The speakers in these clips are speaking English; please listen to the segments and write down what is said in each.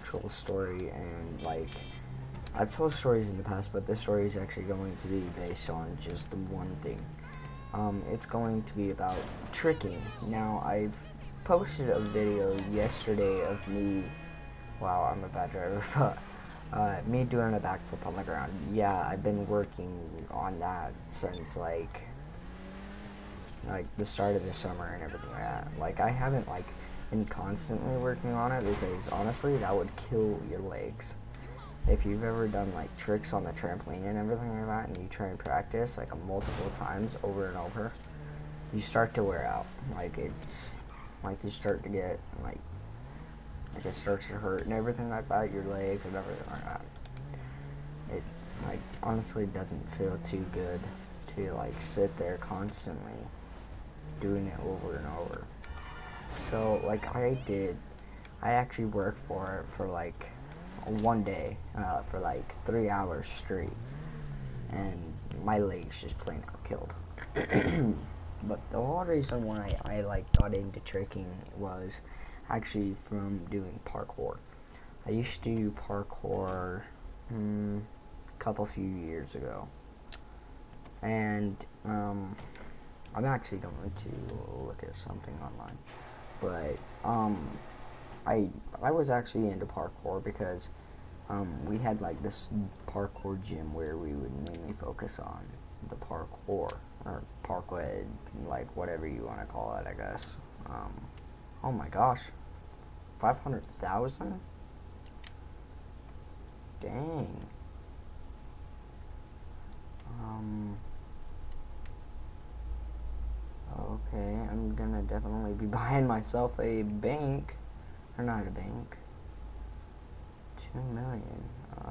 actual story, and like I've told stories in the past, but this story is actually going to be based on just the one thing. It's going to be about tricking. Now, I've posted a video yesterday of me, wow, I'm a bad driver, but me doing a backflip on the ground. Yeah, I've been working on that since like the start of the summer and everything like that. Like, I haven't like been constantly working on it because honestly that would kill your legs. If you've ever done like tricks on the trampoline and everything like that, and you try and practice like multiple times over and over, you start to wear out. Like, it's like you start to get like it starts to hurt and everything like that, your legs and everything like that. It like honestly doesn't feel too good to like sit there constantly doing it over and over. So like I actually worked for it for like one day, for like 3 hours straight, and my legs just plain out killed. But the whole reason why I like got into tricking was actually from doing parkour. I used to do parkour few years ago, and I'm actually going to look at something online, but I was actually into parkour because we had like this parkour gym where we would mainly focus on the parkour, or parkour, like whatever you want to call it, I guess. Oh my gosh, 500,000? Dang. Okay, I'm gonna definitely be buying myself a bank, or not a bank. 2 million.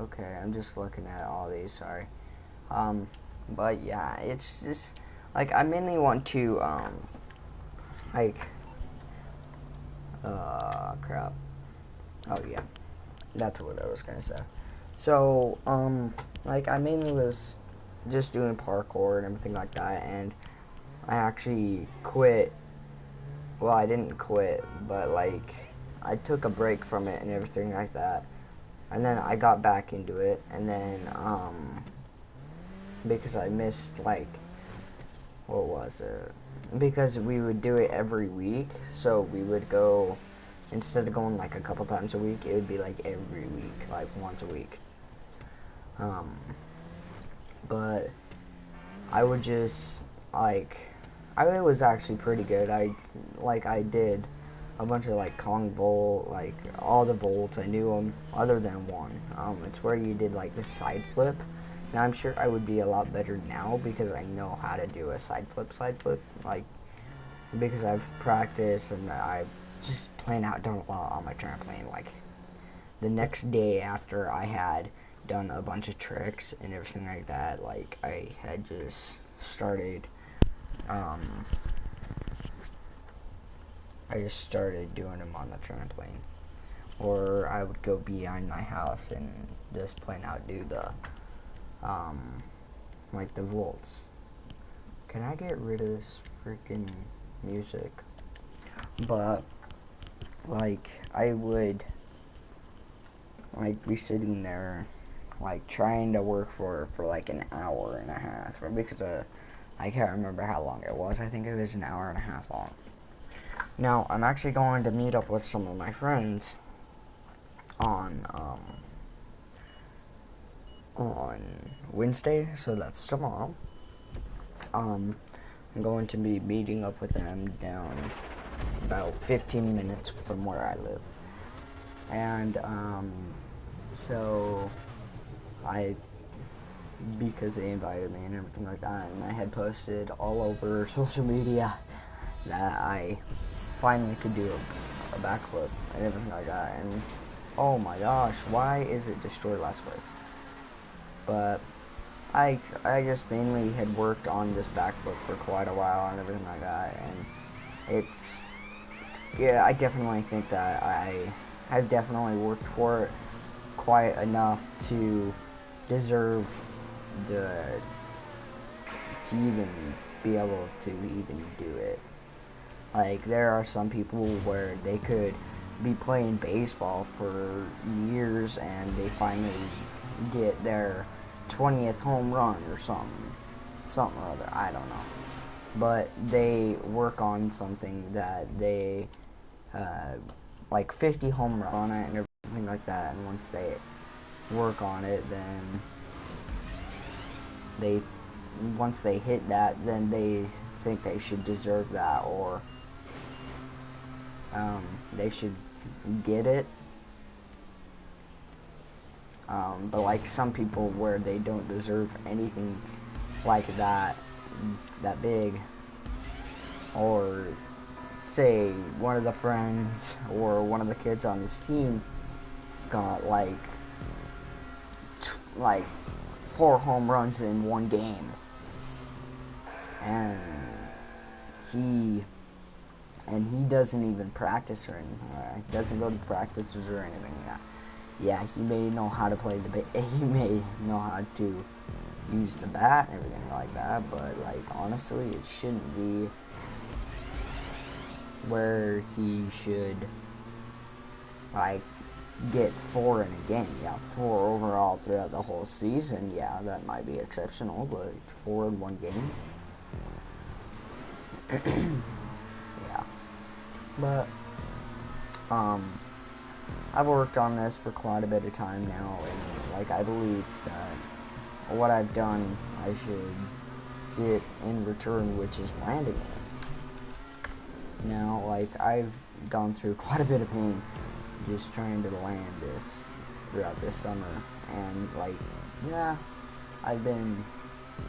Okay, I'm just looking at all these, sorry. But yeah, it's just like I mainly want to like crap. Oh yeah, that's what I was gonna say. So like I mainly was just doing parkour and everything like that, and I actually quit. Well, I didn't quit, but like I took a break from it and everything like that. And then I got back into it, and then because I missed like, what was it? Because we would do it every week, so we would go, instead of going like a couple times a week, it would be like every week, like once a week. But I would just like, I was actually pretty good. I did a bunch of like Kong Bowl, like all the bolts, I knew them other than one. It's where you did like the side flip. Now I'm sure I would be a lot better now because I know how to do a side flip, like because I've practiced and I've just plain out done a lot on my trampoline. Like the next day after I had done a bunch of tricks and everything like that, like I had just started I just started doing them on the trampoline. Or I would go behind my house and just plain out do the, like the volts. Can I get rid of this freaking music? But, like, I would, like, be sitting there, like, trying to work for like an hour and a half. Or because, I can't remember how long it was. I think it was an hour and a half long. Now, I'm actually going to meet up with some of my friends on Wednesday, so that's tomorrow. I'm going to be meeting up with them down about 15 minutes from where I live. And, so, because they invited me and everything like that, and I had posted all over social media that I finally could do a backflip and everything like that, and oh my gosh, why is it destroyed last place? But I just mainly had worked on this backflip for quite a while and everything like that, and it's, yeah, I definitely think that I have definitely worked for it quite enough to deserve to even be able to even do it. Like, there are some people where they could be playing baseball for years and they finally get their 20th home run or something or other, I don't know. But they work on something that they like 50 home runs on it and everything like that, and once they work on it, then they once they hit that, then they think they should deserve that, or they should get it. But like some people where they don't deserve anything like that big, or say one of the friends or one of the kids on this team got like 4 home runs in one game, and he doesn't even practice or anything. He doesn't go to practices or anything. Yeah, he may know how to play he may know how to use the bat and everything like that, but like honestly, it shouldn't be where he should like get 4 in a game. Yeah, 4 overall throughout the whole season. Yeah, that might be exceptional, but 4 in one game. Yeah, but I've worked on this for quite a bit of time now, and like I believe that what I've done, I should get in return, which is landing it. Now, like I've gone through quite a bit of pain just trying to land this throughout this summer, and like yeah, I've been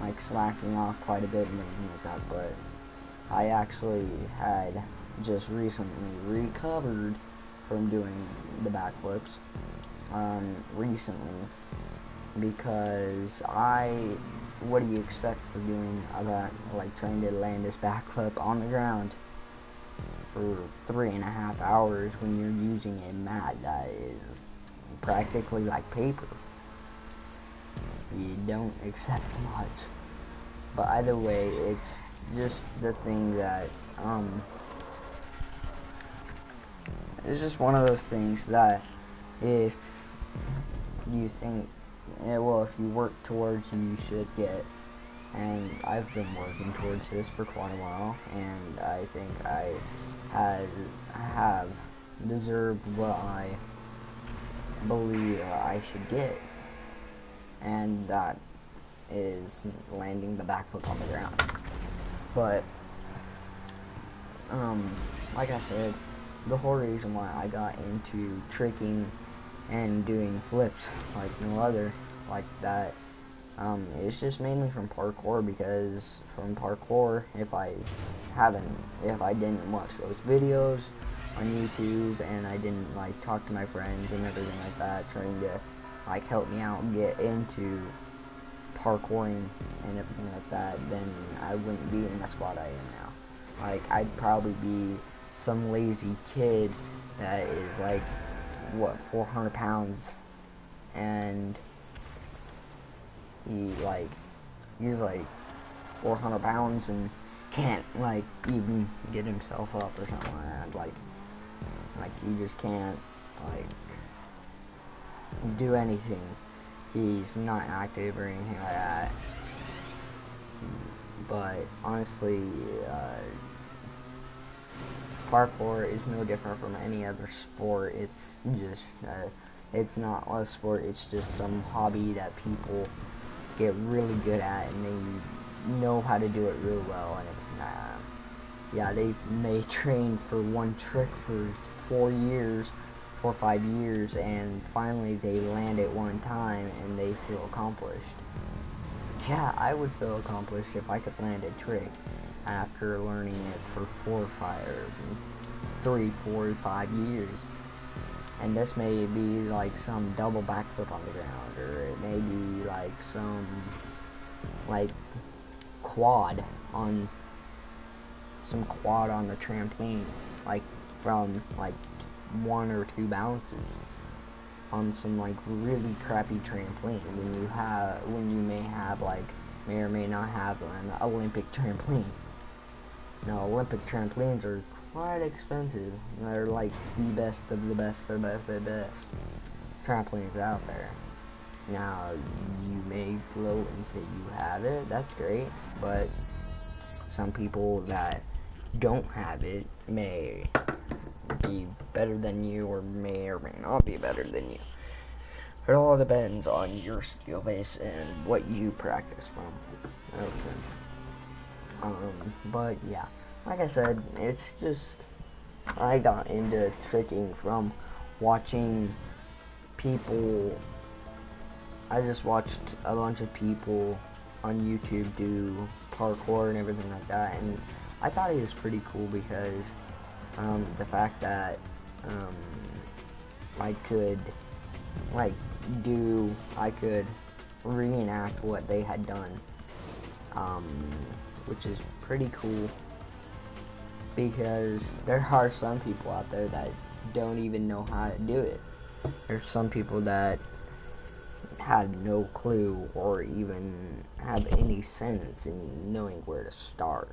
like slacking off quite a bit and everything like that, but I actually had just recently recovered from doing the backflips recently, because what do you expect for doing like trying to land this backflip on the ground for 3.5 hours when you're using a mat that is practically like paper? You don't accept much. But either way, it's just the thing that it's just one of those things that if you think, yeah, well, if you work towards, you should get. And I've been working towards this for quite a while, and I think I have deserved what I believe I should get, and that is landing the backflip on the ground. But like I said, the whole reason why I got into tricking and doing flips like no other like that, it's just mainly from parkour, because from parkour, if I didn't watch those videos on YouTube and I didn't like talk to my friends and everything like that trying to like help me out and get into parkouring and everything like that, then I wouldn't be in the spot I am now. Like I'd probably be some lazy kid that is like, what, 400 pounds, and he's like 400 pounds and can't like even get himself up or something like that. Like he just can't like do anything. He's not active or anything like that. But honestly, parkour is no different from any other sport. It's just it's not a sport, it's just some hobby that people get really good at, and they know how to do it really well and everything like that. Yeah, they may train for one trick for 4 years, 4 or 5 years, and finally they land it one time and they feel accomplished. Yeah, I would feel accomplished if I could land a trick after learning it for 4 or 5 or 3, 4, or 5 years. And this may be like some double backflip on the ground, or it may be like some like quad on the trampoline, like from like 1 or 2 bounces on some like really crappy trampoline, when you may or may not have an Olympic trampoline. Now Olympic trampolines are quite expensive. They're like the best of the best of the best trampolines out there. Now, you may gloat and say you have it, that's great, but some people that don't have it may be better than you or may not be better than you. It all depends on your skill base and what you practice from. Okay. But yeah, like I said, it's just, I got into tricking from watching people. I just watched a bunch of people on YouTube do parkour and everything like that, and I thought it was pretty cool because the fact that I could I could reenact what they had done, which is pretty cool because there are some people out there that don't even know how to do it. There's some people that have no clue or even have any sense in knowing where to start.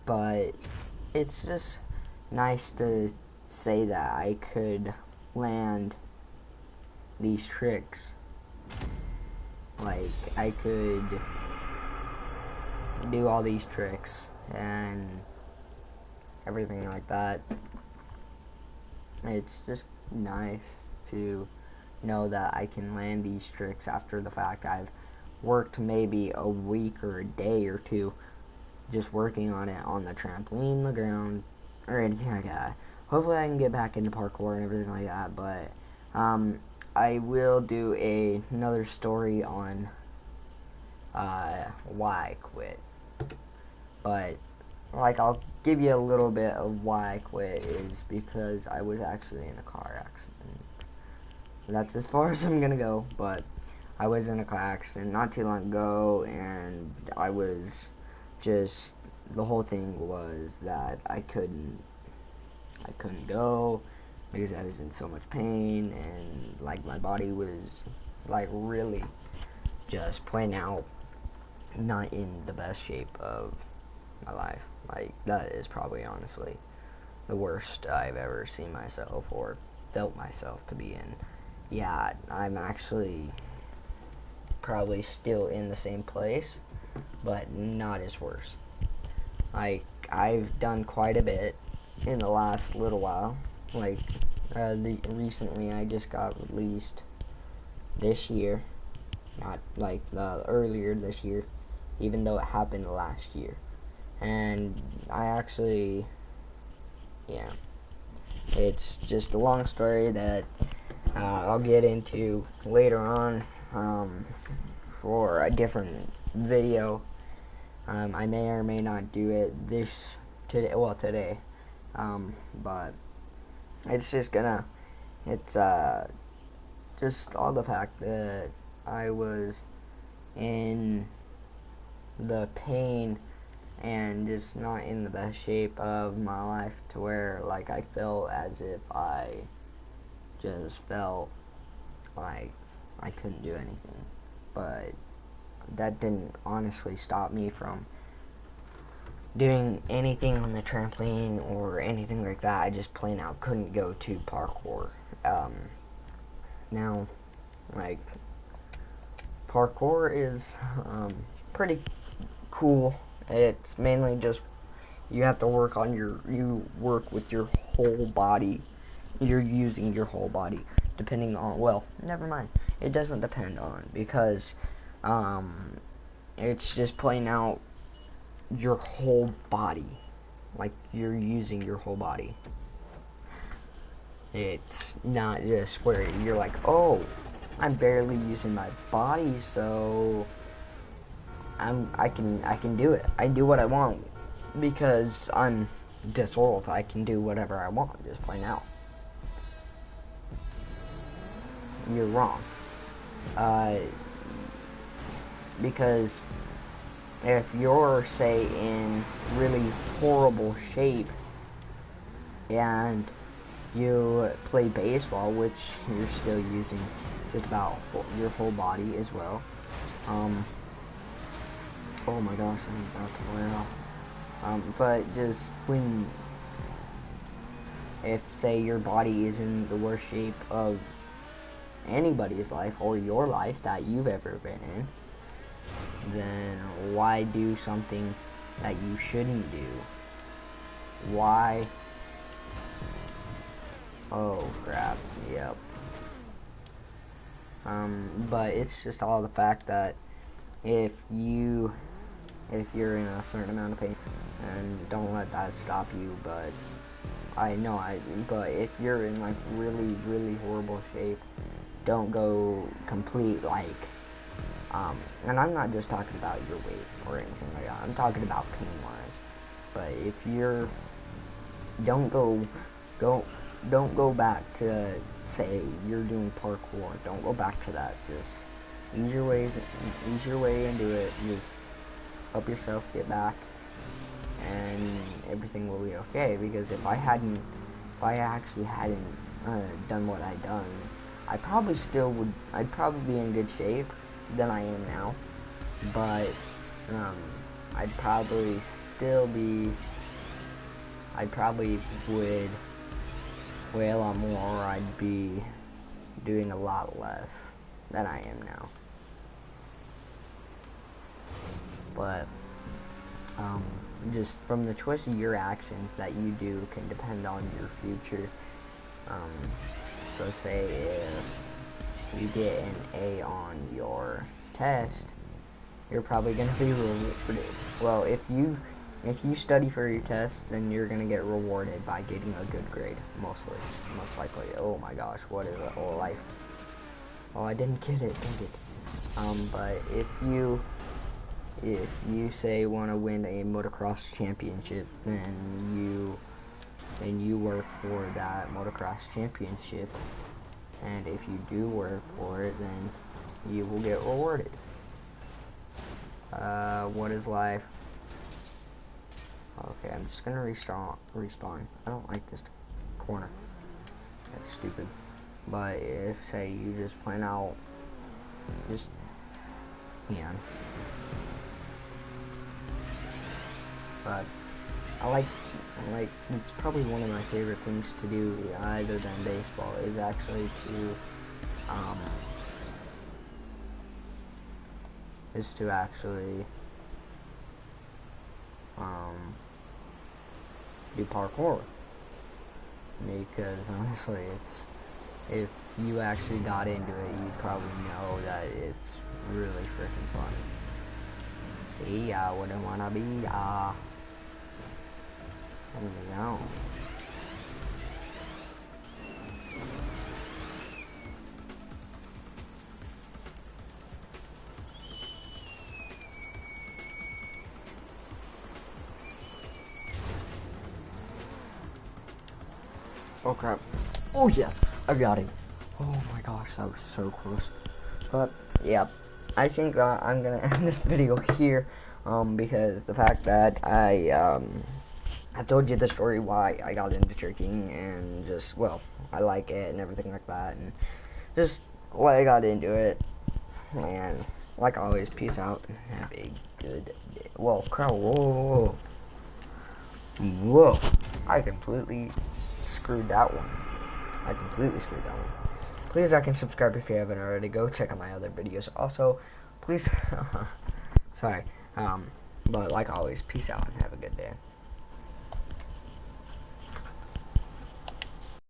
But it's just nice to say that I could land these tricks. Like, I could do all these tricks and everything like that. It's just nice to know that I can land these tricks after the fact. I've worked maybe a week or a day or two just working on it on the trampoline, the ground, or anything like that. Hopefully I can get back into parkour and everything like that, but I will do another story on why I quit. But like, I'll give you a little bit of why I quit is because I was actually in a car accident. That's as far as I'm gonna go, but I was in a car accident not too long ago, and I was just, the whole thing was that I couldn't go because I was in so much pain, and like my body was like really just plain out not in the best shape of my life. Like, that is probably honestly the worst I've ever seen myself or felt myself to be in. Yeah, I'm actually probably still in the same place, but not as worse. Like, I've done quite a bit in the last little while. Like, recently I just got released this year, not like earlier this year, even though it happened last year. And I actually, yeah, it's just a long story that I'll get into later on for a different video. I may or may not do it today, but it's just gonna, it's just all the fact that I was in the pain and just not in the best shape of my life, to where like I felt as if I just felt like I couldn't do anything. But that didn't honestly stop me from doing anything on the trampoline or anything like that. I just plain out couldn't go to parkour. Now, like, parkour is pretty cool. It's mainly just you have to work on you work with your whole body. You're using your whole body, depending on, well, never mind. It doesn't depend on, because it's just playing out your whole body. Like, you're using your whole body. It's not just where you're like, oh, I'm barely using my body, so I can do it. I do what I want because I'm this old. I can do whatever I want, just plain out. You're wrong. Because if you're, say, in really horrible shape and you play baseball, which you're still using just about your whole body as well. Oh my gosh, I'm about to wear off. But just when if say your body is in the worst shape of anybody's life or your life that you've ever been in, then why do something that you shouldn't do? Why? Oh crap, yep. But it's just all the fact that if you're in a certain amount of pain, and don't let that stop you, but but if you're in like really, really horrible shape, don't go complete like, and I'm not just talking about your weight or anything like that, I'm talking about pain wise. But if you're, don't go back to, say you're doing parkour, don't go back to that. Just ease your way into it. Just help yourself get back, and everything will be okay. Because if I actually hadn't done what I'd done, I'd probably be in good shape than I am now. But I'd probably would weigh a lot more, or I'd be doing a lot less than I am now. But just from the choice of your actions that you do can depend on your future. So say if you get an A on your test, you're probably going to be rewarded. Well, if you study for your test, then you're going to get rewarded by getting a good grade, most likely. Oh my gosh, what is a whole life? Oh, I didn't get it, dang it. But if you say want to win a motocross championship, then you work for that motocross championship, and if you do work for it, then you will get rewarded. What is life? Okay, I'm just gonna respawn. I don't like this corner. That's stupid. But if, say, you just plan out, yeah. But I like, it's probably one of my favorite things to do, other than baseball, is actually to, do parkour. Because honestly, if you actually got into it, you'd probably know that it's really freaking fun. See, I wouldn't wanna be, no. Oh crap. Oh yes, I got him. Oh my gosh, that was so close. But yeah, I think I'm gonna end this video here, because the fact that I told you the story why I got into tricking, and just, well, I like it and everything like that, and just why I got into it. And like always, peace out and have a good day. Whoa, crap, whoa. Whoa, I completely screwed that one. Please like and subscribe if you haven't already. Go check out my other videos. Also, please, sorry, but like always, peace out and have a good day.